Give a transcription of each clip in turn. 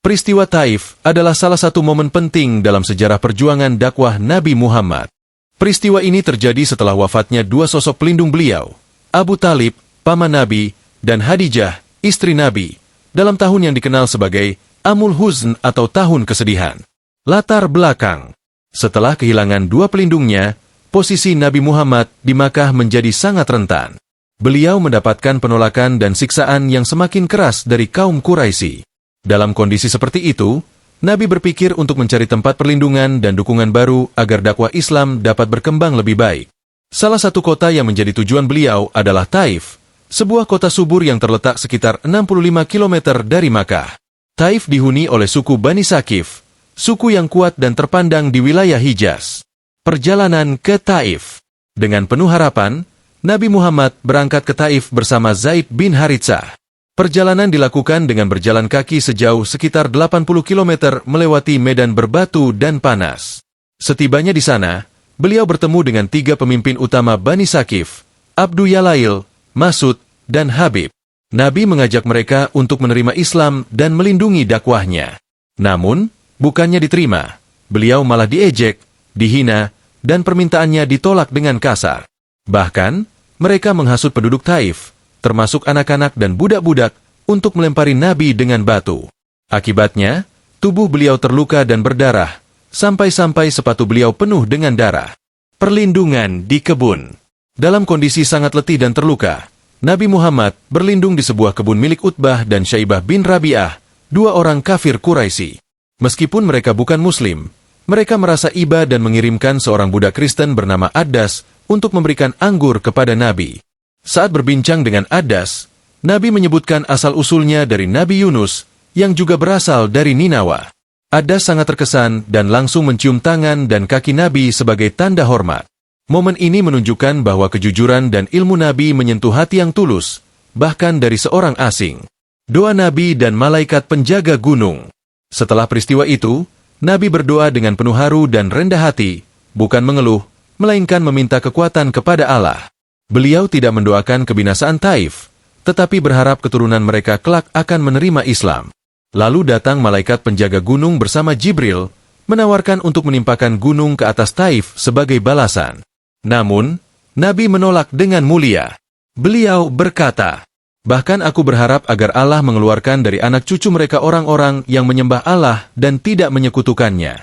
Peristiwa Taif adalah salah satu momen penting dalam sejarah perjuangan dakwah Nabi Muhammad. Peristiwa ini terjadi setelah wafatnya dua sosok pelindung beliau, Abu Talib, paman Nabi, dan Hadijah, istri Nabi, dalam tahun yang dikenal sebagai Amul Huzn atau Tahun Kesedihan. Latar belakang: setelah kehilangan dua pelindungnya, posisi Nabi Muhammad di Makkah menjadi sangat rentan. Beliau mendapatkan penolakan dan siksaan yang semakin keras dari kaum Quraisy. Dalam kondisi seperti itu, Nabi berpikir untuk mencari tempat perlindungan dan dukungan baru agar dakwah Islam dapat berkembang lebih baik. Salah satu kota yang menjadi tujuan beliau adalah Taif, sebuah kota subur yang terletak sekitar 65 km dari Makkah. Taif dihuni oleh suku Bani Saqif, suku yang kuat dan terpandang di wilayah Hijaz. Perjalanan ke Taif. Dengan penuh harapan, Nabi Muhammad berangkat ke Taif bersama Zaid bin Haritsah. Perjalanan dilakukan dengan berjalan kaki sejauh sekitar 80 km melewati medan berbatu dan panas. Setibanya di sana, beliau bertemu dengan tiga pemimpin utama Bani Saqif, Abdu Yalail, Masud, dan Habib. Nabi mengajak mereka untuk menerima Islam dan melindungi dakwahnya. Namun, bukannya diterima, beliau malah diejek, dihina, dan permintaannya ditolak dengan kasar. Bahkan, mereka menghasut penduduk Taif, termasuk anak-anak dan budak-budak, untuk melempari Nabi dengan batu. Akibatnya, tubuh beliau terluka dan berdarah, sampai-sampai sepatu beliau penuh dengan darah. Perlindungan di kebun. Dalam kondisi sangat letih dan terluka, Nabi Muhammad berlindung di sebuah kebun milik Utbah dan Syaibah bin Rabi'ah, dua orang kafir Quraisy. Meskipun mereka bukan Muslim, mereka merasa iba dan mengirimkan seorang budak Kristen bernama Adas untuk memberikan anggur kepada Nabi. Saat berbincang dengan Adas, Nabi menyebutkan asal-usulnya dari Nabi Yunus, yang juga berasal dari Ninawa. Adas sangat terkesan dan langsung mencium tangan dan kaki Nabi sebagai tanda hormat. Momen ini menunjukkan bahwa kejujuran dan ilmu Nabi menyentuh hati yang tulus, bahkan dari seorang asing. Doa Nabi dan malaikat penjaga gunung. Setelah peristiwa itu, Nabi berdoa dengan penuh haru dan rendah hati, bukan mengeluh, melainkan meminta kekuatan kepada Allah. Beliau tidak mendoakan kebinasaan Taif, tetapi berharap keturunan mereka kelak akan menerima Islam. Lalu datang malaikat penjaga gunung bersama Jibril, menawarkan untuk menimpakan gunung ke atas Taif sebagai balasan. Namun, Nabi menolak dengan mulia. Beliau berkata, "Bahkan aku berharap agar Allah mengeluarkan dari anak cucu mereka orang-orang yang menyembah Allah dan tidak menyekutukannya."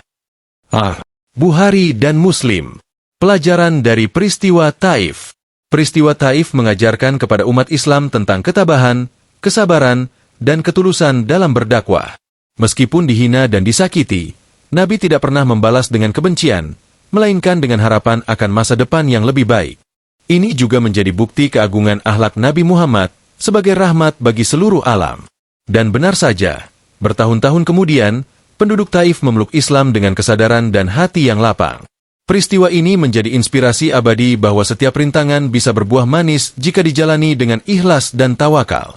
Bukhari dan Muslim. Pelajaran dari peristiwa Taif. Peristiwa Taif mengajarkan kepada umat Islam tentang ketabahan, kesabaran, dan ketulusan dalam berdakwah. Meskipun dihina dan disakiti, Nabi tidak pernah membalas dengan kebencian, melainkan dengan harapan akan masa depan yang lebih baik. Ini juga menjadi bukti keagungan akhlak Nabi Muhammad sebagai rahmat bagi seluruh alam. Dan benar saja, bertahun-tahun kemudian, penduduk Taif memeluk Islam dengan kesadaran dan hati yang lapang. Peristiwa ini menjadi inspirasi abadi bahwa setiap rintangan bisa berbuah manis jika dijalani dengan ikhlas dan tawakal.